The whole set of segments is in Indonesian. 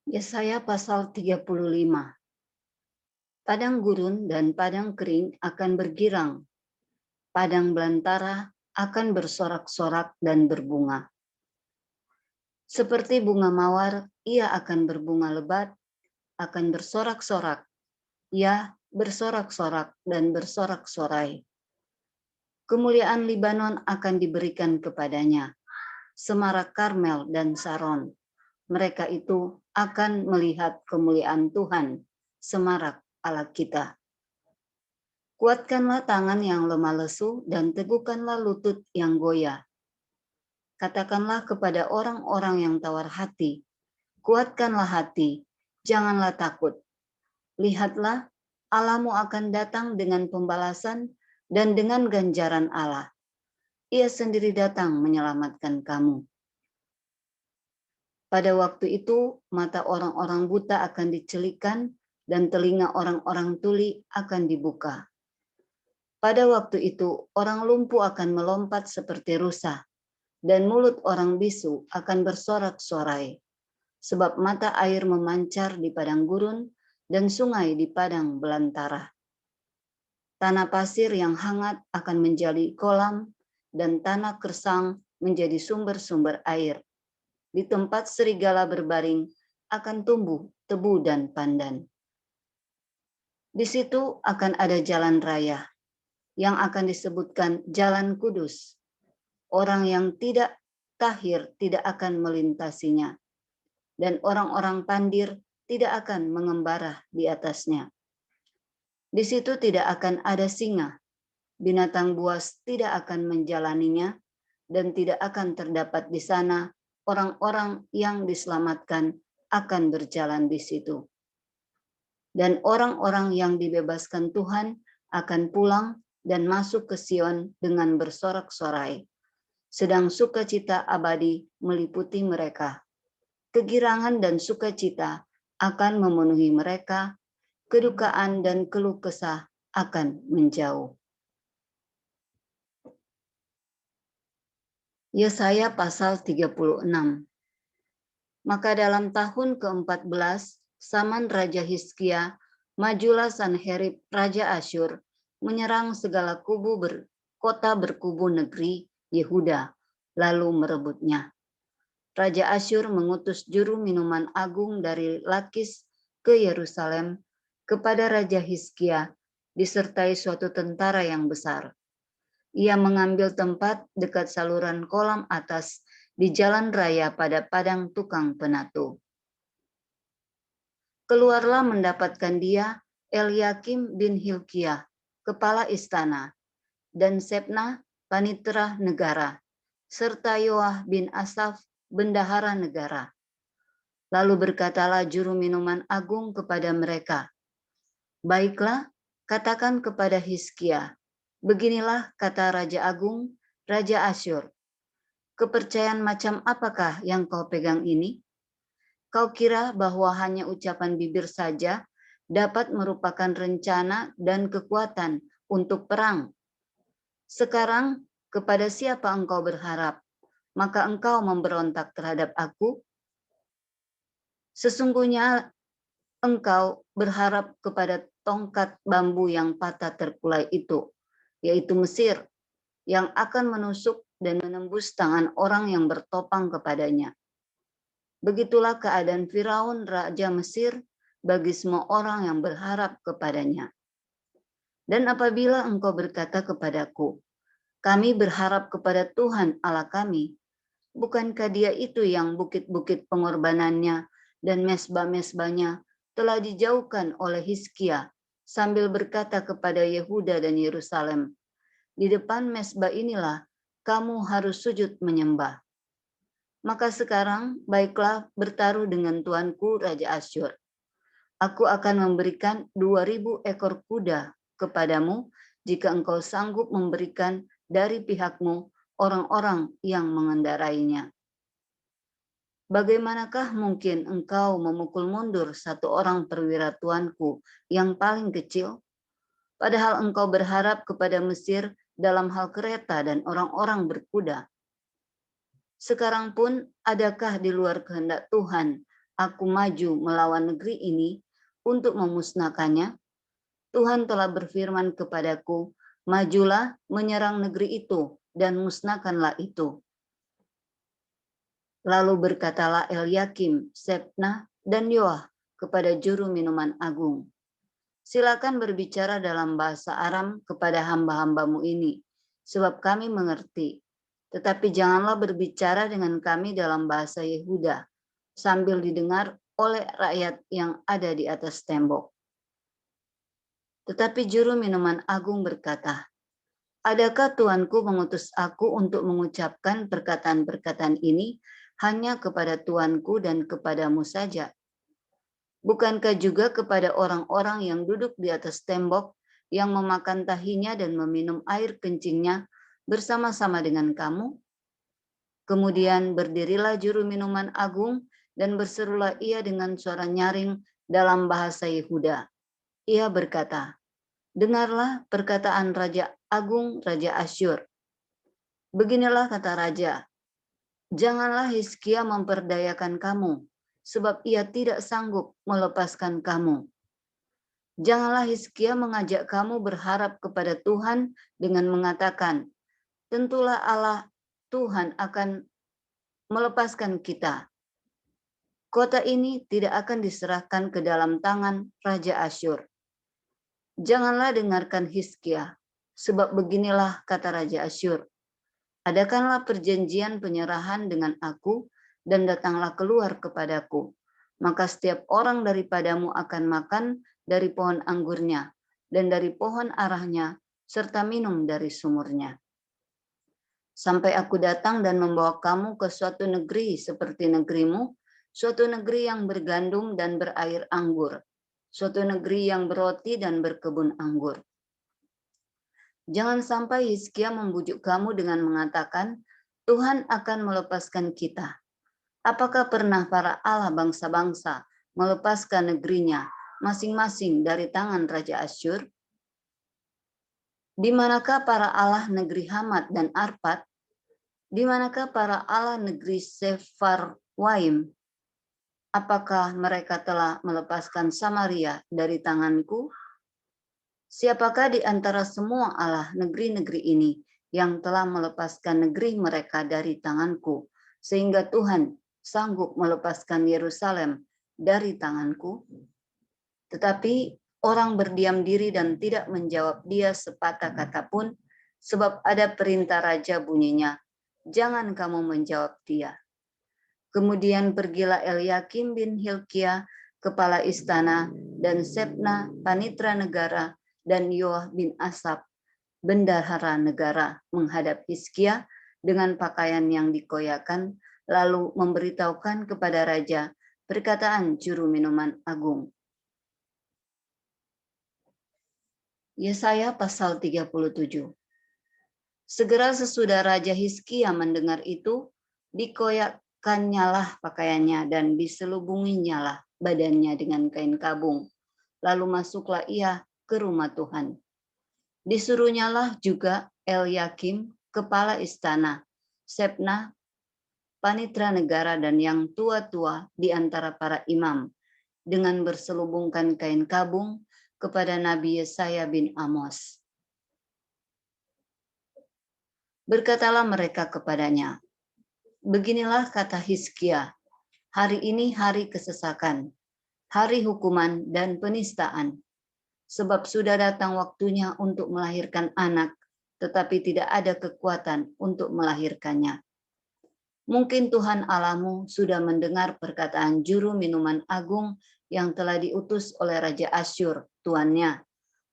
Yesaya pasal 35. Padang gurun dan padang kering akan bergirang, padang belantara akan bersorak-sorak dan berbunga. Seperti bunga mawar, ia akan berbunga lebat, akan bersorak-sorak, ya bersorak-sorak dan bersorak-sorai. Kemuliaan Libanon akan diberikan kepadanya, semarak Karmel dan Saron. Mereka itu akan melihat kemuliaan Tuhan, semarak Allah kita. Kuatkanlah tangan yang lemah lesu dan teguhkanlah lutut yang goyah. Katakanlah kepada orang-orang yang tawar hati, kuatkanlah hati, janganlah takut. Lihatlah, Allahmu akan datang dengan pembalasan dan dengan ganjaran Allah. Ia sendiri datang menyelamatkan kamu. Pada waktu itu, mata orang-orang buta akan dicelikan dan telinga orang-orang tuli akan dibuka. Pada waktu itu, orang lumpuh akan melompat seperti rusa, dan mulut orang bisu akan bersorak-sorai, sebab mata air memancar di padang gurun dan sungai di padang belantara. Tanah pasir yang hangat akan menjadi kolam, dan tanah kersang menjadi sumber-sumber air. Di tempat serigala berbaring akan tumbuh tebu dan pandan. Di situ akan ada jalan raya yang akan disebutkan Jalan Kudus. Orang yang tidak tahir tidak akan melintasinya, dan orang-orang pandir tidak akan mengembara di atasnya. Di situ tidak akan ada singa, binatang buas tidak akan menjalaninya, dan tidak akan terdapat di sana orang-orang yang diselamatkan akan berjalan di situ. Dan orang-orang yang dibebaskan Tuhan akan pulang dan masuk ke Sion dengan bersorak-sorai. Sedang sukacita abadi meliputi mereka. Kegirangan dan sukacita akan memenuhi mereka, kedukaan dan keluh kesah akan menjauh. Yesaya pasal 36. Maka dalam tahun ke-14, zaman Raja Hizkia, majulah Sanherib Raja Asyur, menyerang segala kota berkubu negeri Yehuda, lalu merebutnya. Raja Asyur mengutus juru minuman agung dari Lakis ke Yerusalem kepada Raja Hizkia, disertai suatu tentara yang besar. Ia mengambil tempat dekat saluran kolam atas di jalan raya pada padang tukang penatu. Keluarlah mendapatkan dia Eliakim bin Hilkiah, kepala istana, dan Sebna, panitera negara, serta Yoah bin Asaf, bendahara negara. Lalu berkatalah juru minuman agung kepada mereka, baiklah, katakan kepada Hizkia, beginilah kata Raja Agung, Raja Asyur, kepercayaan macam apakah yang kau pegang ini? Kau kira bahwa hanya ucapan bibir saja dapat merupakan rencana dan kekuatan untuk perang? Sekarang kepada siapa engkau berharap? Maka engkau memberontak terhadap aku? Sesungguhnya engkau berharap kepada tongkat bambu yang patah terkulai itu, yaitu Mesir, yang akan menusuk dan menembus tangan orang yang bertopang kepadanya. Begitulah keadaan Firaun, Raja Mesir, bagi semua orang yang berharap kepadanya. Dan apabila engkau berkata kepadaku, kami berharap kepada Tuhan Allah kami, bukankah dia itu yang bukit-bukit pengorbanannya dan mesbah-mesbahnya telah dijauhkan oleh Hizkia, sambil berkata kepada Yehuda dan Yerusalem, di depan mesbah inilah kamu harus sujud menyembah. Maka sekarang baiklah bertaruh dengan tuanku Raja Asyur. Aku akan memberikan 2.000 ekor kuda kepadamu jika engkau sanggup memberikan dari pihakmu orang-orang yang mengendarainya. Bagaimanakah mungkin engkau memukul mundur satu orang perwira tuanku yang paling kecil? Padahal engkau berharap kepada Mesir dalam hal kereta dan orang-orang berkuda. Sekarang pun adakah di luar kehendak Tuhan aku maju melawan negeri ini untuk memusnahkannya, Tuhan telah berfirman kepadaku, majulah menyerang negeri itu dan musnahkanlah itu. Lalu berkatalah Elyakim, Sebna, dan Yoah kepada juru minuman agung, silakan berbicara dalam bahasa Aram kepada hamba-hambamu ini, sebab kami mengerti. Tetapi janganlah berbicara dengan kami dalam bahasa Yehuda, sambil didengar oleh rakyat yang ada di atas tembok. Tetapi juru minuman agung berkata, adakah tuanku mengutus aku untuk mengucapkan perkataan-perkataan ini hanya kepada tuanku dan kepadamu saja? Bukankah juga kepada orang-orang yang duduk di atas tembok, yang memakan tahinya dan meminum air kencingnya bersama-sama dengan kamu? Kemudian berdirilah juru minuman agung dan berserulah ia dengan suara nyaring dalam bahasa Yehuda. Ia berkata, dengarlah perkataan Raja Agung, Raja Asyur. Beginilah kata Raja, janganlah Hizkia memperdayakan kamu, sebab ia tidak sanggup melepaskan kamu. Janganlah Hizkia mengajak kamu berharap kepada Tuhan dengan mengatakan, tentulah Allah Tuhan akan melepaskan kita. Kota ini tidak akan diserahkan ke dalam tangan Raja Asyur. Janganlah dengarkan Hizkia, sebab beginilah kata Raja Asyur. Adakanlah perjanjian penyerahan dengan aku dan datanglah keluar kepadaku. Maka setiap orang daripadamu akan makan dari pohon anggurnya dan dari pohon arahnya serta minum dari sumurnya. Sampai aku datang dan membawa kamu ke suatu negeri seperti negerimu, suatu negeri yang bergandum dan berair anggur, suatu negeri yang berroti dan berkebun anggur. Jangan sampai Hizkia membujuk kamu dengan mengatakan, Tuhan akan melepaskan kita. Apakah pernah para Allah bangsa-bangsa melepaskan negerinya masing-masing dari tangan Raja Asyur? Di manakah para Allah negeri Hamat dan Arpad? Di manakah para Allah negeri Sefarwaim? Apakah mereka telah melepaskan Samaria dari tanganku? Siapakah di antara semua Allah negeri-negeri ini yang telah melepaskan negeri mereka dari tanganku, sehingga Tuhan sanggup melepaskan Yerusalem dari tanganku? Tetapi orang berdiam diri dan tidak menjawab dia sepatah kata pun, sebab ada perintah raja bunyinya, jangan kamu menjawab dia. Kemudian pergilah Elyakim bin Hilkia, kepala istana, dan Sebna, panitra negara, dan Yoah bin Asap, bendahara negara, menghadap Hizkia dengan pakaian yang dikoyakan, lalu memberitahukan kepada raja perkataan juru minuman agung. Yesaya pasal 37. Segera sesudah Raja Hizkia mendengar itu, dikoyakkannyalah pakaiannya dan diselubunginyalah badannya dengan kain kabung. Lalu masuklah ia ke rumah Tuhan. Disuruhnyalah juga Elyakim, kepala istana, Sebna, panitra negara dan yang tua-tua di antara para imam, dengan berselubungkan kain kabung kepada Nabi Yesaya bin Amos. Berkatalah mereka kepadanya, beginilah kata Hizkia, hari ini hari kesesakan, hari hukuman dan penistaan, sebab sudah datang waktunya untuk melahirkan anak, tetapi tidak ada kekuatan untuk melahirkannya. Mungkin Tuhan Allahmu sudah mendengar perkataan juru minuman agung yang telah diutus oleh Raja Asyur, tuannya,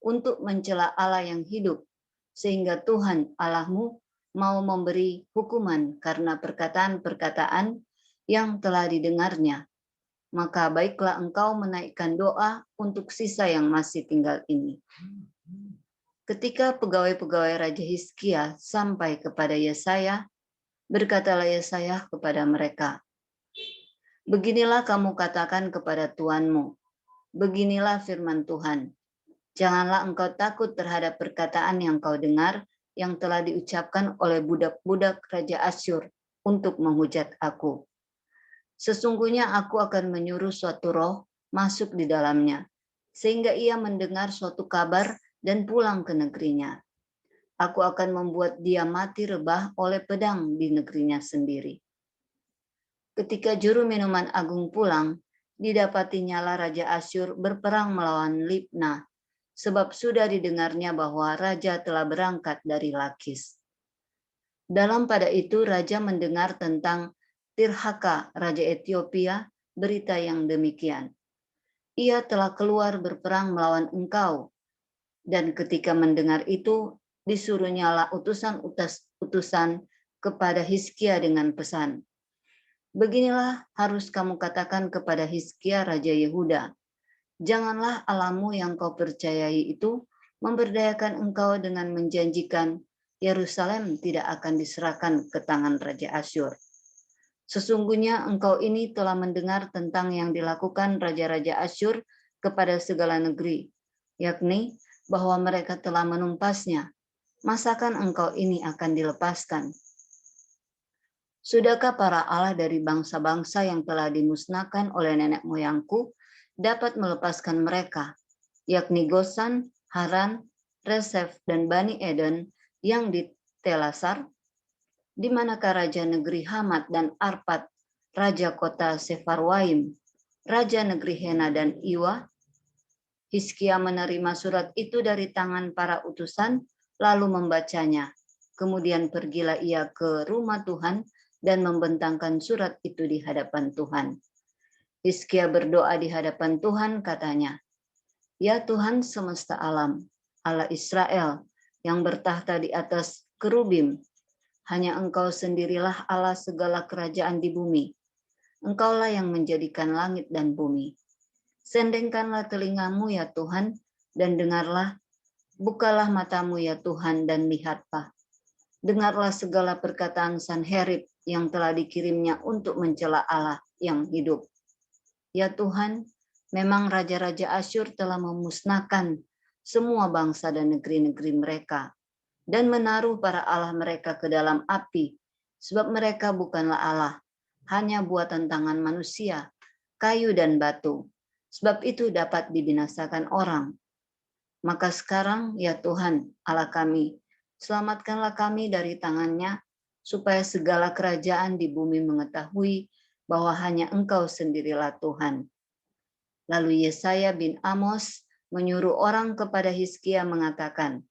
untuk mencela Allah yang hidup, sehingga Tuhan Allahmu mau memberi hukuman karena perkataan-perkataan yang telah didengarnya. Maka baiklah engkau menaikkan doa untuk sisa yang masih tinggal ini. Ketika pegawai-pegawai Raja Hizkia sampai kepada Yesaya, berkatalah Yesaya kepada mereka, beginilah kamu katakan kepada tuanmu, beginilah firman Tuhan, janganlah engkau takut terhadap perkataan yang kau dengar, yang telah diucapkan oleh budak-budak Raja Asyur untuk menghujat aku. Sesungguhnya aku akan menyuruh suatu roh masuk di dalamnya, sehingga ia mendengar suatu kabar dan pulang ke negerinya. Aku akan membuat dia mati rebah oleh pedang di negerinya sendiri. Ketika juru minuman agung pulang, didapati nyala Raja Asyur berperang melawan Libna, sebab sudah didengarnya bahwa raja telah berangkat dari Lakis. Dalam pada itu raja mendengar tentang Tirhaka, Raja Ethiopia, berita yang demikian. Ia telah keluar berperang melawan engkau, dan ketika mendengar itu, disuruh nyala utusan kepada Hizkia dengan pesan, beginilah harus kamu katakan kepada Hizkia Raja Yehuda, janganlah Allahmu yang kau percayai itu memberdayakan engkau dengan menjanjikan Yerusalem tidak akan diserahkan ke tangan Raja Asyur. Sesungguhnya engkau ini telah mendengar tentang yang dilakukan raja-raja Asyur kepada segala negeri, yakni bahwa mereka telah menumpasnya. Masakan engkau ini akan dilepaskan? Sudahkah para Allah dari bangsa-bangsa yang telah dimusnahkan oleh nenek moyangku dapat melepaskan mereka, yakni Gosan, Haran, Resef, dan Bani Eden yang di Telasar? Di manakah raja negeri Hamat dan Arpad, raja kota Sefarwaim, raja negeri Hena dan Iwa? Hizkia menerima surat itu dari tangan para utusan, lalu membacanya. Kemudian pergilah ia ke rumah Tuhan dan membentangkan surat itu di hadapan Tuhan. Hizkia berdoa di hadapan Tuhan, katanya, "Ya Tuhan semesta alam, Allah Israel, yang bertahta di atas kerubim, hanya Engkau sendirilah Allah segala kerajaan di bumi. Engkaulah yang menjadikan langit dan bumi. Sendengkanlah telingamu ya Tuhan, dan dengarlah, bukalah matamu ya Tuhan, dan lihatlah. Dengarlah segala perkataan Sanherib yang telah dikirimnya untuk mencela Allah yang hidup. Ya Tuhan, memang raja-raja Asyur telah memusnahkan semua bangsa dan negeri-negeri mereka, dan menaruh para Allah mereka ke dalam api, sebab mereka bukanlah Allah, hanya buatan tangan manusia, kayu dan batu, sebab itu dapat dibinasakan orang. Maka sekarang, ya Tuhan, Allah kami, selamatkanlah kami dari tangannya, supaya segala kerajaan di bumi mengetahui bahwa hanya Engkau sendirilah Tuhan." Lalu Yesaya bin Amos menyuruh orang kepada Hizkia mengatakan,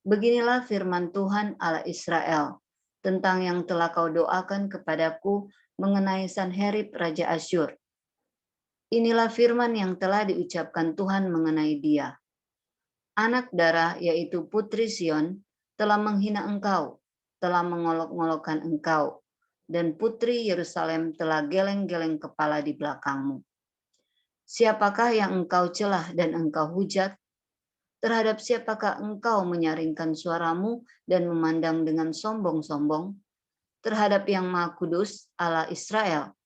"Beginilah firman Tuhan Allah Israel tentang yang telah kau doakan kepadaku mengenai Sanherib Raja Asyur. Inilah firman yang telah diucapkan Tuhan mengenai dia. Anak darah, yaitu Putri Sion, telah menghina engkau, telah mengolok-ngolokkan engkau, dan Putri Yerusalem telah geleng-geleng kepala di belakangmu. Siapakah yang engkau celah dan engkau hujat? Terhadap siapakah engkau menyaringkan suaramu dan memandang dengan sombong-sombong? Terhadap yang Maha Kudus, Allah Israel.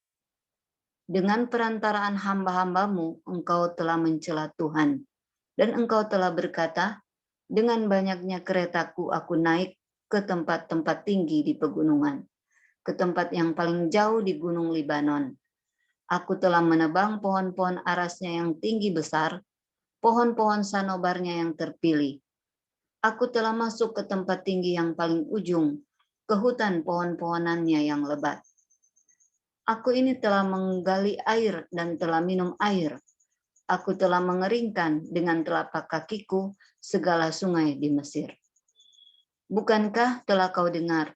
Dengan perantaraan hamba-hambamu, engkau telah mencela Tuhan. Dan engkau telah berkata, dengan banyaknya keretaku aku naik ke tempat-tempat tinggi di pegunungan, ke tempat yang paling jauh di gunung Libanon. Aku telah menebang pohon-pohon arasnya yang tinggi besar, pohon-pohon sanobarnya yang terpilih. Aku telah masuk ke tempat tinggi yang paling ujung, ke hutan pohon-pohonannya yang lebat. Aku ini telah menggali air dan telah minum air. Aku telah mengeringkan dengan telapak kakiku segala sungai di Mesir. Bukankah telah kau dengar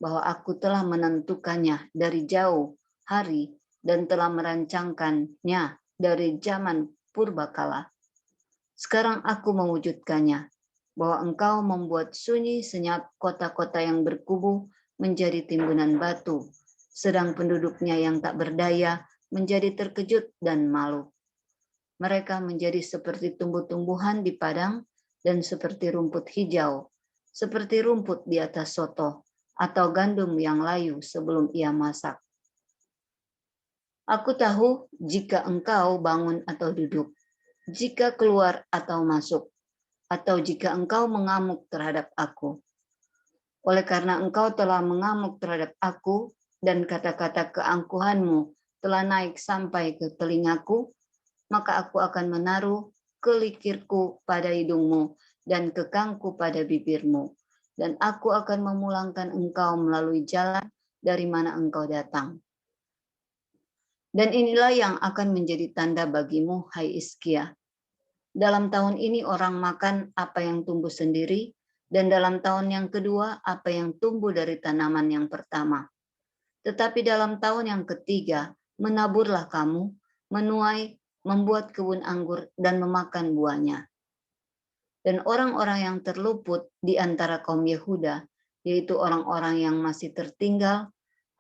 bahwa aku telah menentukannya dari jauh hari dan telah merancangkannya dari zaman purbakala? Sekarang aku mewujudkannya, bahwa engkau membuat sunyi senyap kota-kota yang berkubu menjadi timbunan batu, sedang penduduknya yang tak berdaya menjadi terkejut dan malu. Mereka menjadi seperti tumbuh-tumbuhan di padang dan seperti rumput hijau, seperti rumput di atas soto atau gandum yang layu sebelum ia masak. Aku tahu jika engkau bangun atau duduk, jika keluar atau masuk, atau jika engkau mengamuk terhadap aku. Oleh karena engkau telah mengamuk terhadap aku dan kata-kata keangkuhanmu telah naik sampai ke telingaku, maka aku akan menaruh kelikirku pada hidungmu dan kekangku pada bibirmu, dan aku akan memulangkan engkau melalui jalan dari mana engkau datang. Dan inilah yang akan menjadi tanda bagimu, hai Hizkia. Dalam tahun ini orang makan apa yang tumbuh sendiri, dan dalam tahun yang kedua apa yang tumbuh dari tanaman yang pertama. Tetapi dalam tahun yang ketiga, menaburlah kamu, menuai, membuat kebun anggur, dan memakan buahnya. Dan orang-orang yang terluput di antara kaum Yehuda, yaitu orang-orang yang masih tertinggal,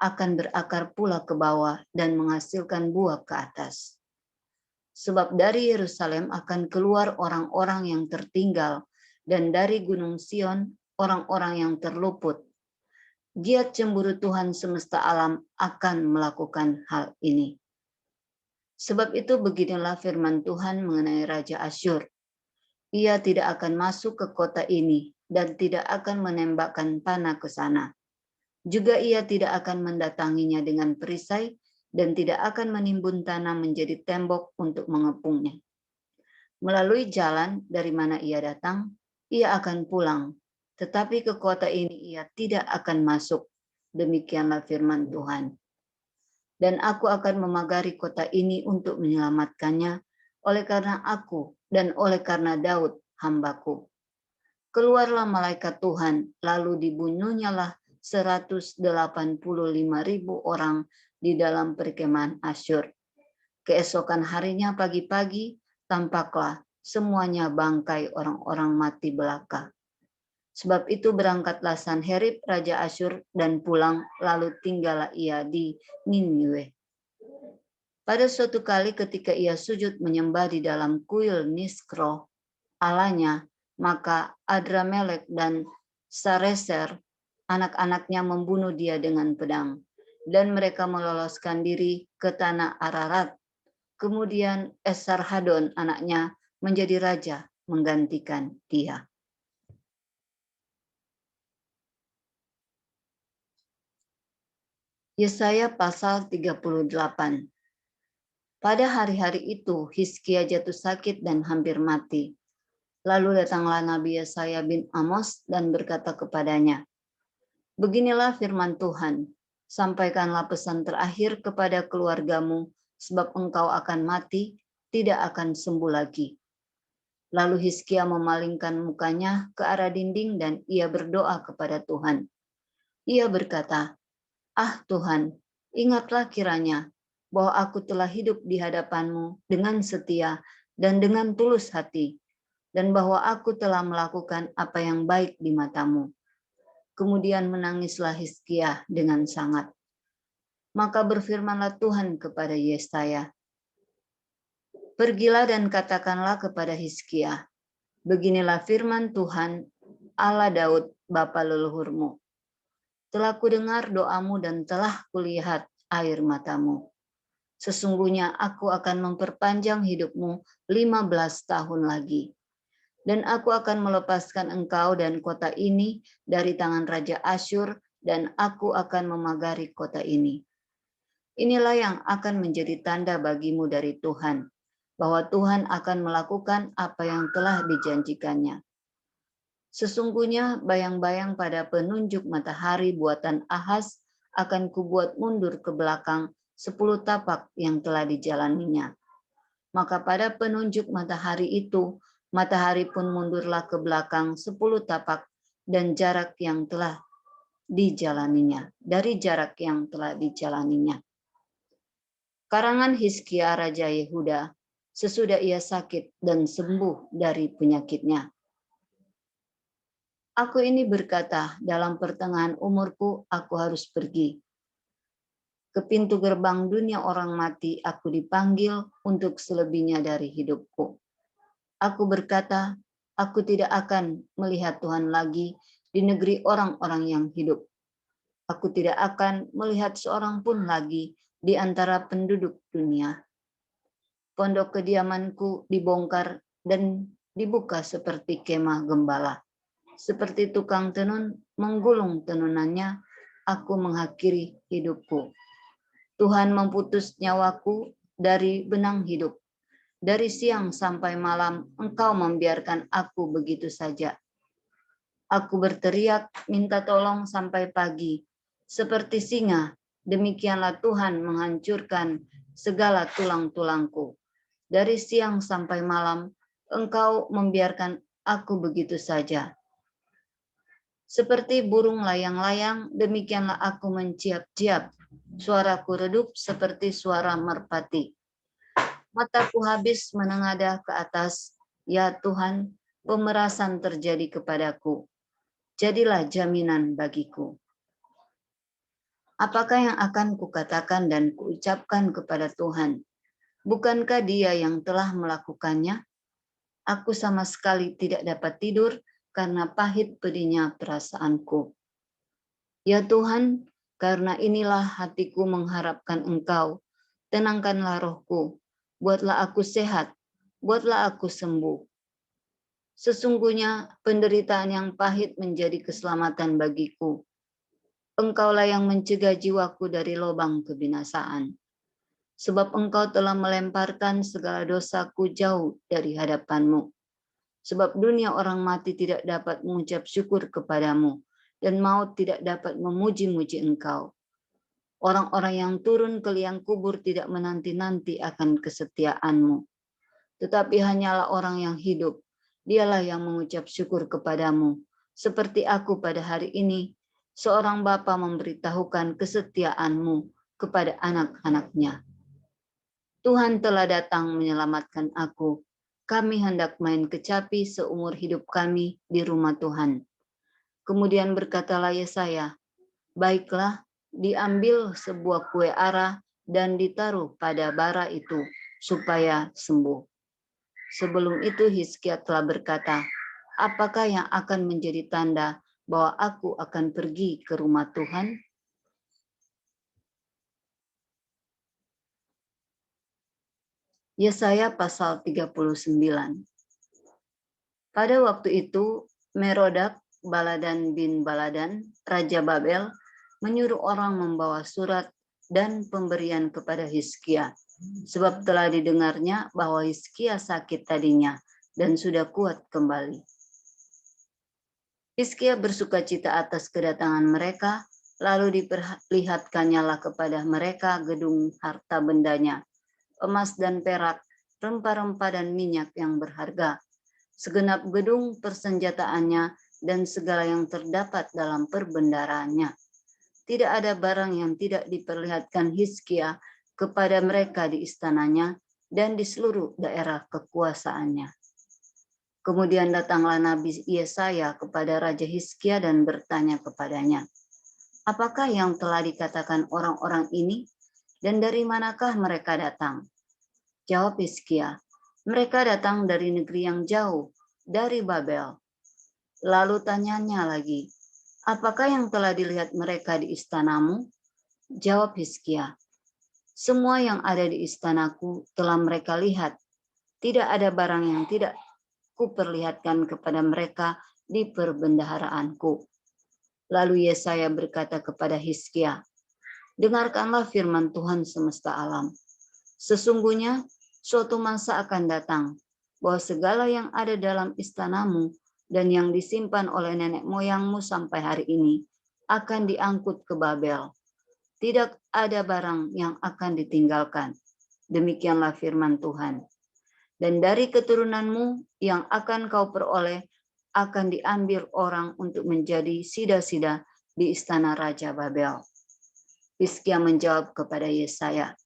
akan berakar pula ke bawah dan menghasilkan buah ke atas. Sebab dari Yerusalem akan keluar orang-orang yang tertinggal, dan dari Gunung Sion orang-orang yang terluput. Giat cemburu Tuhan semesta alam akan melakukan hal ini. Sebab itu beginilah firman Tuhan mengenai Raja Asyur. Ia tidak akan masuk ke kota ini dan tidak akan menembakkan panah ke sana. Juga ia tidak akan mendatanginya dengan perisai dan tidak akan menimbun tanah menjadi tembok untuk mengepungnya. Melalui jalan dari mana ia datang, ia akan pulang. Tetapi ke kota ini ia tidak akan masuk. Demikianlah firman Tuhan. Dan aku akan memagari kota ini untuk menyelamatkannya oleh karena aku dan oleh karena Daud hambaku. Keluarlah malaikat Tuhan, lalu dibunuhnyalah 185.000 orang di dalam perkemahan Asyur. Keesokan harinya pagi-pagi tampaklah semuanya bangkai orang-orang mati belaka. Sebab itu berangkatlah Sanherib Raja Asyur dan pulang, lalu tinggallah ia di Niniwe. Pada suatu kali ketika ia sujud menyembah di dalam kuil Niskro, Allahnya, maka Adramelek dan Sareser, anak-anaknya membunuh dia dengan pedang, dan mereka meloloskan diri ke tanah Ararat. Kemudian Esarhadon anaknya menjadi raja menggantikan dia. Yesaya pasal 38. Pada hari-hari itu Hizkia jatuh sakit dan hampir mati. Lalu datanglah Nabi Yesaya bin Amos dan berkata kepadanya, "Beginilah firman Tuhan, sampaikanlah pesan terakhir kepada keluargamu, sebab engkau akan mati, tidak akan sembuh lagi." Lalu Hizkia memalingkan mukanya ke arah dinding dan ia berdoa kepada Tuhan. Ia berkata, "Ah Tuhan, ingatlah kiranya bahwa aku telah hidup di hadapan-Mu dengan setia dan dengan tulus hati, dan bahwa aku telah melakukan apa yang baik di mata-Mu." Kemudian menangislah Hizkia dengan sangat. Maka berfirmanlah Tuhan kepada Yesaya, "Pergilah dan katakanlah kepada Hizkia, beginilah firman Tuhan, Allah Daud, bapa leluhurmu. Telah kudengar doamu dan telah kulihat air matamu. Sesungguhnya aku akan memperpanjang hidupmu 15 tahun lagi. Dan aku akan melepaskan engkau dan kota ini dari tangan Raja Asyur, dan aku akan memagari kota ini. Inilah yang akan menjadi tanda bagimu dari Tuhan, bahwa Tuhan akan melakukan apa yang telah dijanjikannya. Sesungguhnya bayang-bayang pada penunjuk matahari buatan Ahaz akan kubuat mundur ke belakang 10 tapak yang telah dijalaninya. Maka pada penunjuk matahari itu, matahari pun mundurlah ke belakang 10 tapak dan jarak yang telah dijalaninya, dari jarak yang telah dijalaninya. Karangan Hizkia Raja Yehuda, sesudah ia sakit dan sembuh dari penyakitnya. Aku ini berkata, dalam pertengahan umurku aku harus pergi. Ke pintu gerbang dunia orang mati aku dipanggil untuk selebihnya dari hidupku. Aku berkata, aku tidak akan melihat Tuhan lagi di negeri orang-orang yang hidup. Aku tidak akan melihat seorang pun lagi di antara penduduk dunia. Pondok kediamanku dibongkar dan dibuka seperti kemah gembala. Seperti tukang tenun menggulung tenunannya, aku mengakhiri hidupku. Tuhan memutus nyawaku dari benang hidup. Dari siang sampai malam, Engkau membiarkan aku begitu saja. Aku berteriak, minta tolong sampai pagi. Seperti singa, demikianlah Tuhan menghancurkan segala tulang-tulangku. Dari siang sampai malam, Engkau membiarkan aku begitu saja. Seperti burung layang-layang, demikianlah aku menciap-ciap. Suaraku redup seperti suara merpati. Mataku habis menengadah ke atas. Ya Tuhan, pemerasan terjadi kepadaku. Jadilah jaminan bagiku. Apakah yang akan kukatakan dan kuucapkan kepada Tuhan? Bukankah Dia yang telah melakukannya? Aku sama sekali tidak dapat tidur karena pahit pedihnya perasaanku. Ya Tuhan, karena inilah hatiku mengharapkan Engkau. Tenangkanlah rohku, buatlah aku sehat, buatlah aku sembuh. Sesungguhnya penderitaan yang pahit menjadi keselamatan bagiku. Engkaulah yang mencegah jiwaku dari lubang kebinasaan. Sebab Engkau telah melemparkan segala dosaku jauh dari hadapan-Mu. Sebab dunia orang mati tidak dapat mengucap syukur kepadamu, dan maut tidak dapat memuji-muji Engkau. Orang-orang yang turun ke liang kubur tidak menanti-nanti akan kesetiaan-Mu. Tetapi hanyalah orang yang hidup, dialah yang mengucap syukur kepadamu. Seperti aku pada hari ini, seorang bapa memberitahukan kesetiaan-Mu kepada anak-anaknya. Tuhan telah datang menyelamatkan aku. Kami hendak main kecapi seumur hidup kami di rumah Tuhan. Kemudian berkatalah Yesaya, baiklah, diambil sebuah kue ara dan ditaruh pada bara itu supaya sembuh. Sebelum itu Hizkia telah berkata, apakah yang akan menjadi tanda bahwa aku akan pergi ke rumah Tuhan? Yesaya pasal 39. Pada waktu itu Merodak Baladan bin Baladan, Raja Babel, menyuruh orang membawa surat dan pemberian kepada Hizkia, sebab telah didengarnya bahwa Hizkia sakit tadinya dan sudah kuat kembali. Hizkia bersukacita atas kedatangan mereka, lalu diperlihatkannya kepada mereka gedung harta bendanya, emas dan perak, rempah-rempah dan minyak yang berharga, segenap gedung persenjataannya dan segala yang terdapat dalam perbendaraannya. Tidak ada barang yang tidak diperlihatkan Hizkia kepada mereka di istananya dan di seluruh daerah kekuasaannya. Kemudian datanglah Nabi Yesaya kepada Raja Hizkia dan bertanya kepadanya, apakah yang telah dikatakan orang-orang ini dan dari manakah mereka datang? Jawab Hizkia, mereka datang dari negeri yang jauh, dari Babel. Lalu tanyanya lagi, apakah yang telah dilihat mereka di istanamu? Jawab Hizkia, semua yang ada di istanaku telah mereka lihat. Tidak ada barang yang tidak kuperlihatkan kepada mereka di perbendaharaanku. Lalu Yesaya berkata kepada Hizkia, dengarkanlah firman Tuhan semesta alam. Sesungguhnya suatu masa akan datang bahwa segala yang ada dalam istanamu dan yang disimpan oleh nenek moyangmu sampai hari ini akan diangkut ke Babel. Tidak ada barang yang akan ditinggalkan. Demikianlah firman Tuhan. Dan dari keturunanmu yang akan kau peroleh akan diambil orang untuk menjadi sida-sida di istana Raja Babel. Hizkia menjawab kepada Yesaya,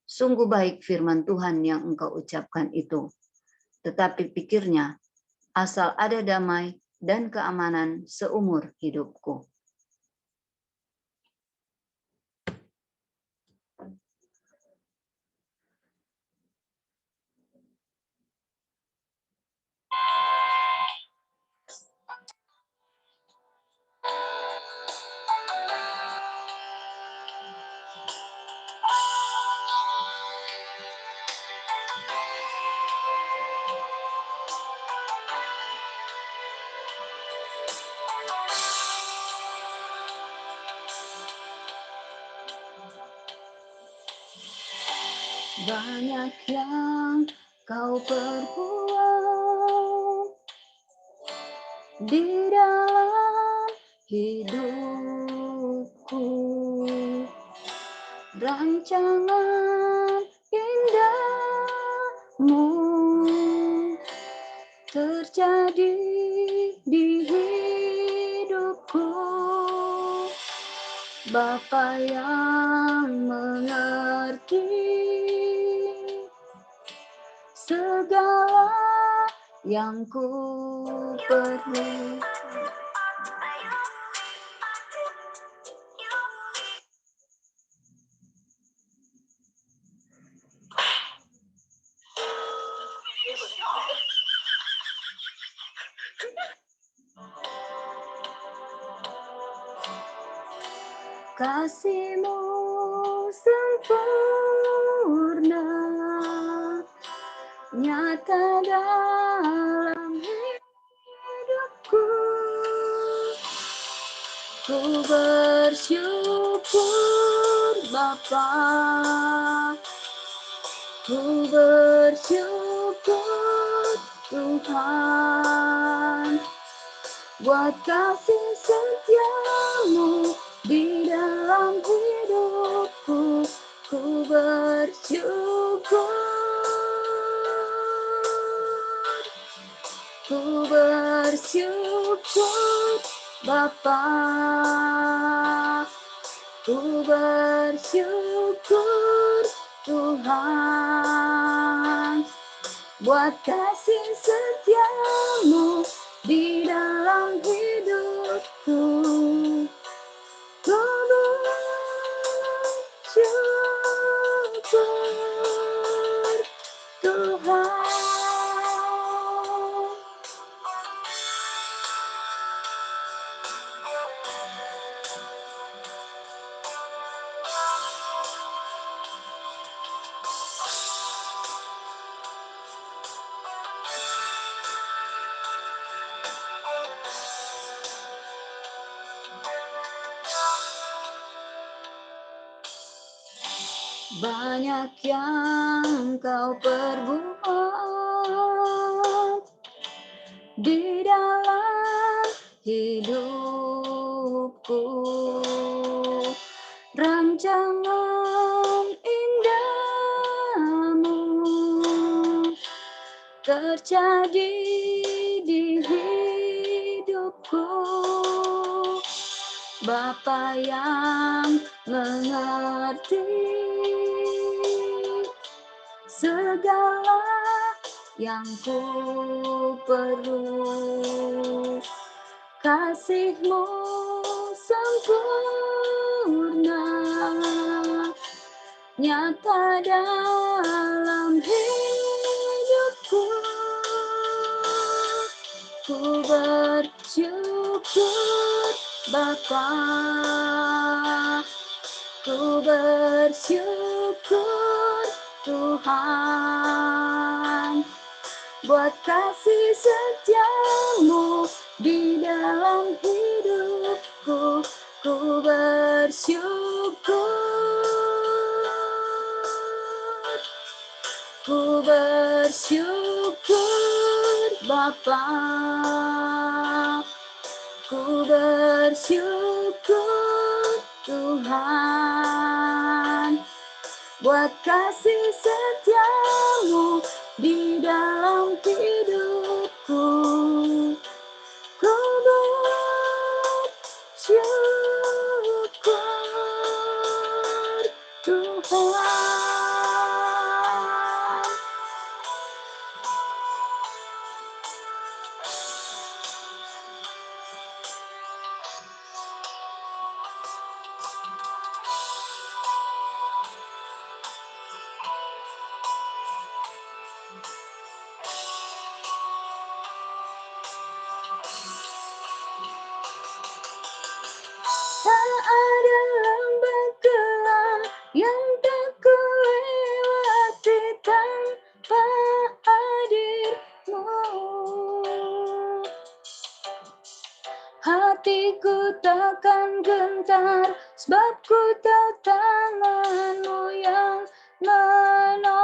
sungguh baik firman Tuhan yang engkau ucapkan itu. Tetapi pikirnya, asal ada damai dan keamanan seumur hidupku. Banyak yang kau perbuat di dalam hidupku, rancangan indahmu terjadi di hidupku. Bapa yang mengerti segala yang ku perlu. Kasih-Mu sempurna, nyata dalam hidupku. Ku bersyukur Bapa, ku bersyukur Tuhan, buat kasih setiamu di dalam hidupku. Ku bersyukur, ku bersyukur Bapa, ku bersyukur Tuhan, buat kasih setiamu di dalam hidupku. Ku bersyukur Tuhan. Banyak yang kau perbuat di dalam hidupku, rancangan indahmu terjadi di hidupku. Bapa yang mengerti segala yang ku perlu, kasih-Mu sempurna, nyata dalam hidupku. Ku bersyukur Bapa, ku bersyukur Tuhan, buat kasih setiamu di dalam hidupku. Ku bersyukur, ku bersyukur Bapa, ku bersyukur Tuhan, buat kasih setiamu di dalam hidupku. Ku bersyukur Tuhan. Tak ada lembah gelap yang tak kulewati tanpa hadir-Mu. Hatiku takkan gentar, sebab ku tahu tangan-Mu yang menolong.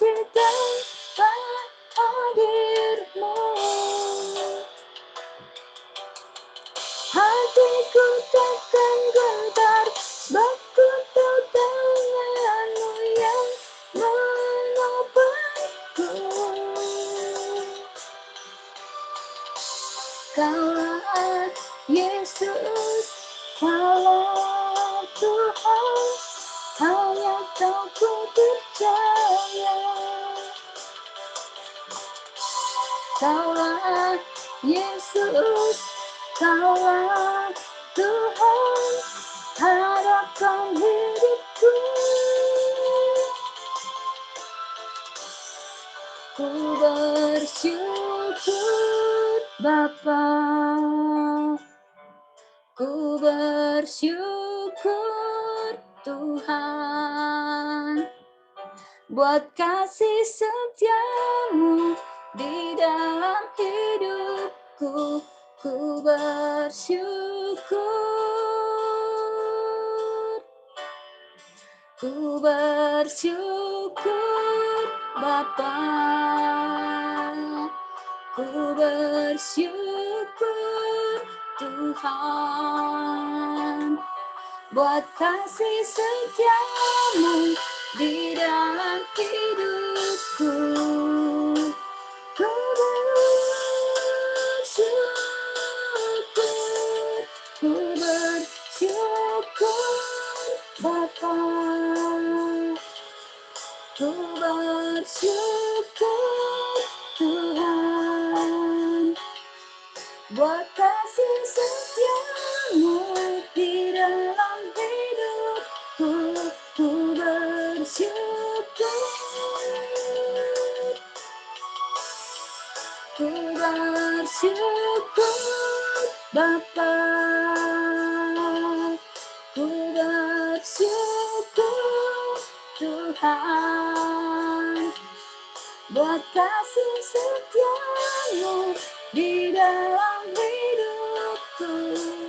sukacita hadirmu. Hatiku takkan gentar, sebab ku tahu tanganmu yang menopangku. Kaulah Yesus, Kaulah Tuhan, hanya Kau ku percaya. Kaulah Yesus, Kaulah Tuhan, harapan hidupku. Ku bersyukur Bapa, ku bersyukur Tuhan, buat kasih setiamu di dalam hidupku. Ku bersyukur, ku bersyukur Bapa, ku bersyukur Tuhan, buat kasih setiamu di dalam hidupku. Ku bersyukur, ku bersyukur Bapa, ku bersyukur Tuhan, buat kasih setiamu di dalam hidupku. Ku bersyukur, ku bersyukur Bapa, ku bersyukur Tuhan, buat kasih setiamu di dalam hidupku.